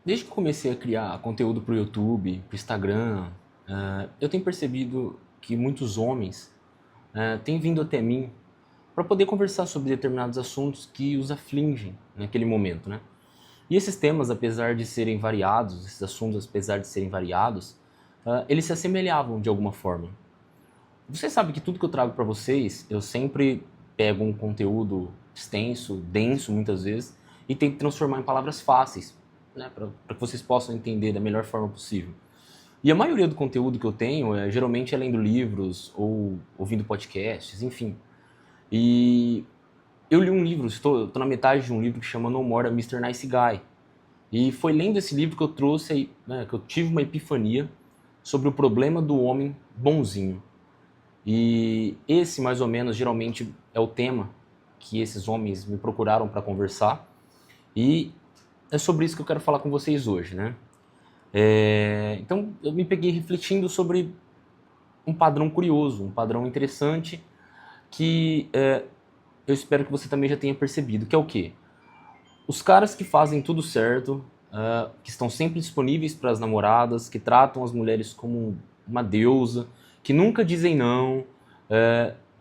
Desde que eu comecei a criar conteúdo para o YouTube, para o Instagram, eu tenho percebido que muitos homens têm vindo até mim para poder conversar sobre determinados assuntos que os afligem naquele momento, né? E esses temas, apesar de serem variados, esses assuntos, apesar de serem variados, eles se assemelhavam de alguma forma. Você sabe que tudo que eu trago para vocês, eu sempre pego um conteúdo extenso, denso muitas vezes, e tento transformar em palavras fáceis, né, para que vocês possam entender da melhor forma possível. E a maioria do conteúdo que eu tenho geralmente é lendo livros ou ouvindo podcasts, enfim. E eu li um livro, estou na metade de um livro que chama No More a Mr. Nice Guy. E foi lendo esse livro que eu trouxe, né, que eu tive uma epifania sobre o problema do homem bonzinho. E esse, mais ou menos, geralmente é o tema que esses homens me procuraram para conversar. E é sobre isso que eu quero falar com vocês hoje, né? Então, eu me peguei refletindo sobre um padrão curioso, um padrão interessante, que eu espero que você também já tenha percebido, que é o quê? Os caras que fazem tudo certo, que estão sempre disponíveis para as namoradas, que tratam as mulheres como uma deusa, que nunca dizem não,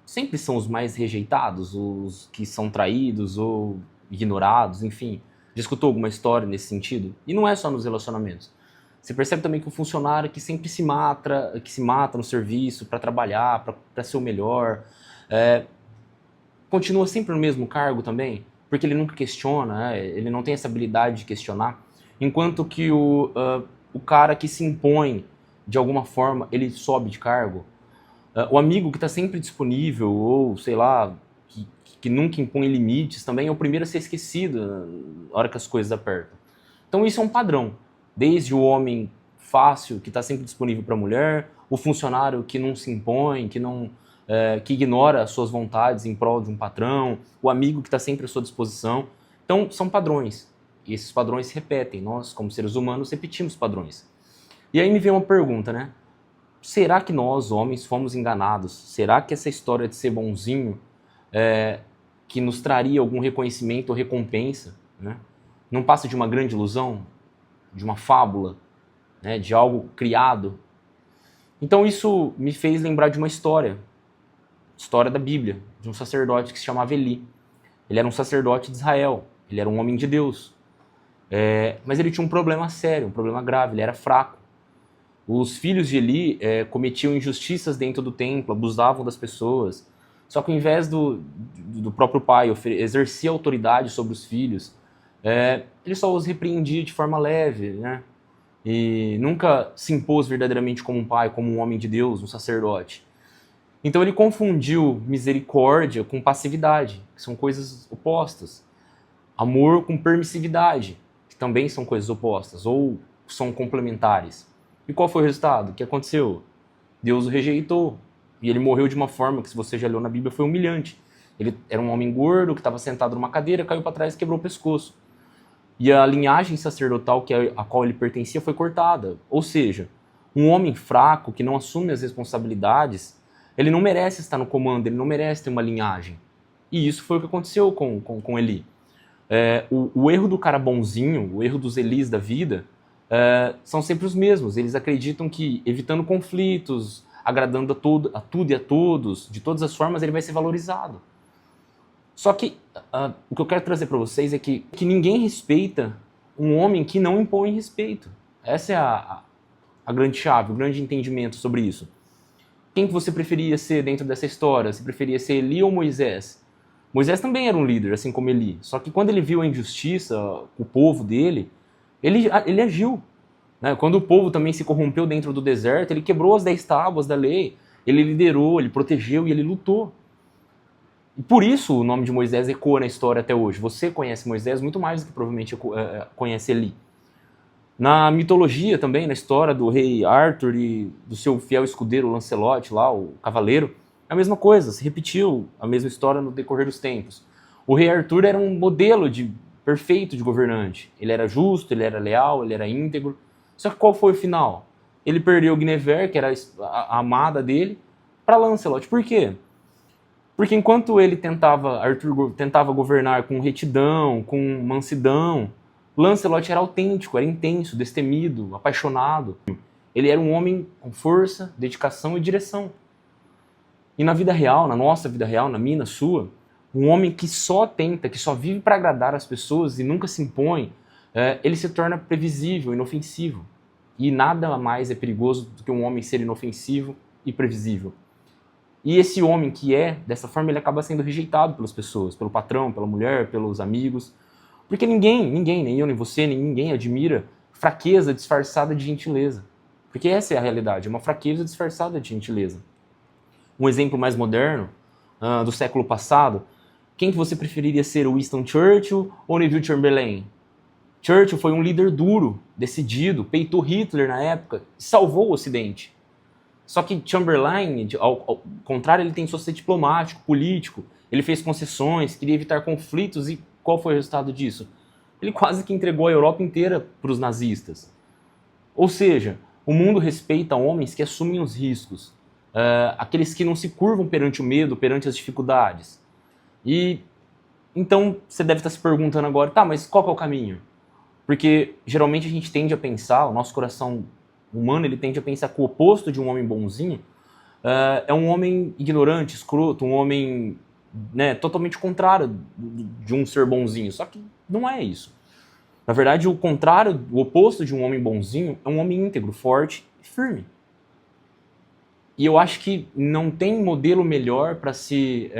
sempre são os mais rejeitados, os que são traídos ou ignorados, enfim. Já escutou alguma história nesse sentido? E não é só nos relacionamentos. Você percebe também que o funcionário que se mata no serviço para trabalhar, para ser o melhor, continua sempre no mesmo cargo também, porque ele nunca questiona, né? Ele não tem essa habilidade de questionar, enquanto que o cara que se impõe de alguma forma, ele sobe de cargo. O amigo que está sempre disponível, ou sei lá, que nunca impõe limites, também é o primeiro a ser esquecido na hora que as coisas apertam. Então isso é um padrão. Desde o homem fácil, que está sempre disponível para a mulher, o funcionário que não se impõe, que ignora as suas vontades em prol de um patrão, o amigo que está sempre à sua disposição. Então são padrões. E esses padrões se repetem. Nós, como seres humanos, repetimos padrões. E aí me vem uma pergunta, né? Será que nós, homens, fomos enganados? Será que essa história de ser bonzinho, que nos traria algum reconhecimento ou recompensa, né, não passa de uma grande ilusão, de uma fábula, né, de algo criado? Então isso me fez lembrar de uma história da Bíblia, de um sacerdote que se chamava Eli. Ele era um sacerdote de Israel, ele era um homem de Deus, mas ele tinha um problema sério, um problema grave, ele era fraco. Os filhos de Eli cometiam injustiças dentro do templo, abusavam das pessoas. Só que ao invés do próprio pai exercer autoridade sobre os filhos, ele só os repreendia de forma leve, né? E nunca se impôs verdadeiramente como um pai, como um homem de Deus, um sacerdote. Então ele confundiu misericórdia com passividade, que são coisas opostas. Amor com permissividade, que também são coisas opostas, ou são complementares. E qual foi o resultado? O que aconteceu? Deus o rejeitou. E ele morreu de uma forma que, se você já leu na Bíblia, foi humilhante. Ele era um homem gordo que estava sentado numa cadeira, caiu para trás e quebrou o pescoço. E a linhagem sacerdotal a qual ele pertencia foi cortada. Ou seja, um homem fraco que não assume as responsabilidades, ele não merece estar no comando, ele não merece ter uma linhagem. E isso foi o que aconteceu com Eli. O erro do cara bonzinho, o erro dos Elis da vida, são sempre os mesmos. Eles acreditam que, evitando conflitos, agradando a tudo e a todos, de todas as formas, ele vai ser valorizado. Só que o que eu quero trazer para vocês é que ninguém respeita um homem que não impõe respeito. Essa é a grande chave, o grande entendimento sobre isso. Quem que você preferia ser dentro dessa história? Você preferia ser Eli ou Moisés? Moisés também era um líder, assim como Eli. Só que quando ele viu a injustiça, o povo dele, ele agiu. Né? Quando o povo também se corrompeu dentro do deserto, ele quebrou as 10 tábuas da lei, ele liderou, ele protegeu e ele lutou. E por isso o nome de Moisés ecoa na história até hoje. Você conhece Moisés muito mais do que provavelmente conhece Eli. Na mitologia também, na história do rei Arthur e do seu fiel escudeiro Lancelot, lá, o cavaleiro, é a mesma coisa, se repetiu a mesma história no decorrer dos tempos. O rei Arthur era um modelo perfeito de governante. Ele era justo, ele era leal, ele era íntegro. Só que qual foi o final? Ele perdeu Guinevere, que era a amada dele, para Lancelot. Por quê? Porque enquanto Arthur tentava governar com retidão, com mansidão, Lancelot era autêntico, era intenso, destemido, apaixonado. Ele era um homem com força, dedicação e direção. E na vida real, na nossa vida real, na minha, na sua, um homem que só tenta, que só vive para agradar as pessoas e nunca se impõe, ele se torna previsível, inofensivo. E nada mais é perigoso do que um homem ser inofensivo e previsível. E esse homem que é dessa forma, ele acaba sendo rejeitado pelas pessoas, pelo patrão, pela mulher, pelos amigos. Porque ninguém, nem eu, nem você, nem ninguém admira fraqueza disfarçada de gentileza. Porque essa é a realidade, é uma fraqueza disfarçada de gentileza. Um exemplo mais moderno, do século passado, quem que você preferiria ser, Winston Churchill ou Neville Chamberlain? Churchill foi um líder duro, decidido, peitou Hitler na época e salvou o Ocidente. Só que Chamberlain, ao contrário, ele tentou ser diplomático, político, ele fez concessões, queria evitar conflitos e qual foi o resultado disso? Ele quase que entregou a Europa inteira para os nazistas. Ou seja, o mundo respeita homens que assumem os riscos, aqueles que não se curvam perante o medo, perante as dificuldades. E então você deve estar se perguntando agora, tá, mas qual que é o caminho? Porque geralmente a gente tende a pensar, o nosso coração humano ele tende a pensar que o oposto de um homem bonzinho é um homem ignorante, escroto, um homem, né, totalmente contrário de um ser bonzinho. Só que não é isso. Na verdade, o contrário, o oposto de um homem bonzinho é um homem íntegro, forte e firme. E eu acho que não tem modelo melhor para se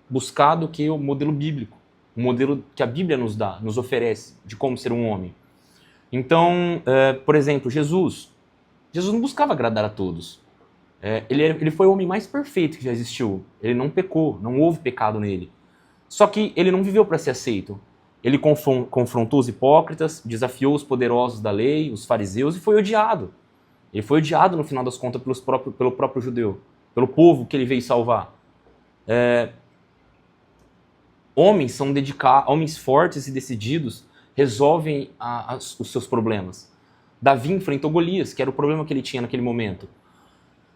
buscar do que o modelo bíblico. O modelo que a Bíblia nos dá, nos oferece de como ser um homem. Então, por exemplo, Jesus não buscava agradar a todos. Ele foi o homem mais perfeito que já existiu. Ele não pecou, não houve pecado nele. Só que ele não viveu para ser aceito. Ele confrontou os hipócritas, desafiou os poderosos da lei, os fariseus, e foi odiado. Ele foi odiado, no final das contas, pelo próprio judeu, pelo povo que ele veio salvar. Homens são dedicados, homens fortes e decididos resolvem os seus problemas. Davi enfrentou Golias, que era o problema que ele tinha naquele momento.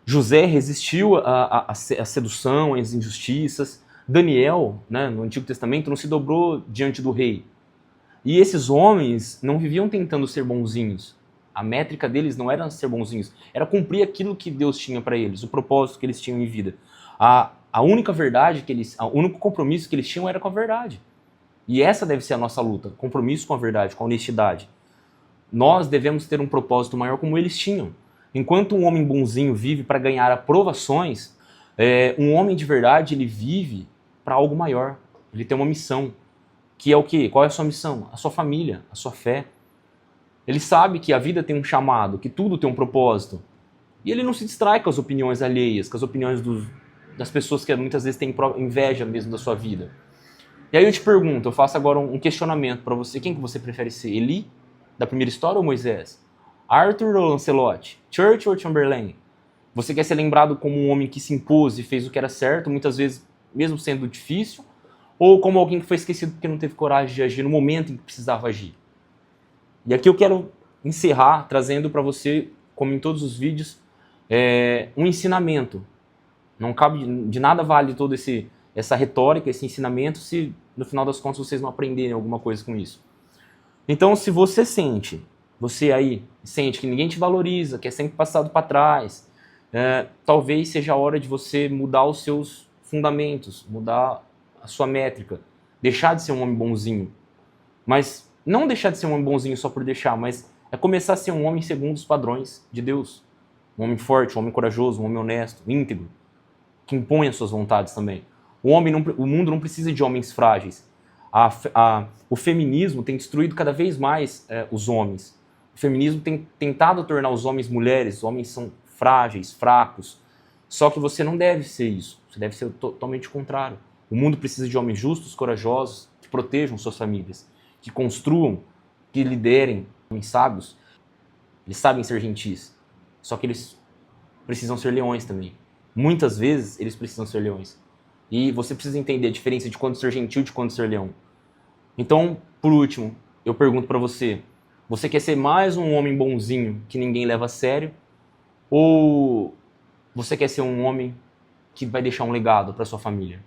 José resistiu à sedução, às injustiças. Daniel, né, no Antigo Testamento, não se dobrou diante do rei. E esses homens não viviam tentando ser bonzinhos. A métrica deles não era ser bonzinhos, era cumprir aquilo que Deus tinha para eles, o propósito que eles tinham em vida. A única verdade o único compromisso que eles tinham era com a verdade. E essa deve ser a nossa luta, compromisso com a verdade, com a honestidade. Nós devemos ter um propósito maior como eles tinham. Enquanto um homem bonzinho vive para ganhar aprovações, um homem de verdade ele vive para algo maior. Ele tem uma missão, que é o quê? Qual é a sua missão? A sua família, a sua fé. Ele sabe que a vida tem um chamado, que tudo tem um propósito. E ele não se distrai com as opiniões alheias, com as opiniões das pessoas que muitas vezes têm inveja mesmo da sua vida. E aí eu te pergunto, eu faço agora um questionamento para você. Quem que você prefere ser? Eli, da primeira história, ou Moisés? Arthur ou Lancelot? Churchill ou Chamberlain? Você quer ser lembrado como um homem que se impôs e fez o que era certo, muitas vezes mesmo sendo difícil? Ou como alguém que foi esquecido porque não teve coragem de agir no momento em que precisava agir? E aqui eu quero encerrar trazendo para você, como em todos os vídeos, um ensinamento. Não cabe, de nada vale toda essa retórica, esse ensinamento, se no final das contas vocês não aprenderem alguma coisa com isso. Então, se você aí sente que ninguém te valoriza, que é sempre passado para trás, talvez seja a hora de você mudar os seus fundamentos, mudar a sua métrica, deixar de ser um homem bonzinho. Mas não deixar de ser um homem bonzinho só por deixar, mas começar a ser um homem segundo os padrões de Deus. Um homem forte, um homem corajoso, um homem honesto, íntegro, que impõe as suas vontades também. O mundo não precisa de homens frágeis. O feminismo tem destruído cada vez mais os homens. O feminismo tem tentado tornar os homens mulheres. Os homens são frágeis, fracos. Só que você não deve ser isso. Você deve ser totalmente o contrário. O mundo precisa de homens justos, corajosos, que protejam suas famílias, que construam, que liderem, homens sábios. Eles sabem ser gentis. Só que eles precisam ser leões também. Muitas vezes eles precisam ser leões. E você precisa entender a diferença de quando ser gentil e de quando ser leão. Então, por último, eu pergunto para você, você quer ser mais um homem bonzinho que ninguém leva a sério? Ou você quer ser um homem que vai deixar um legado para sua família?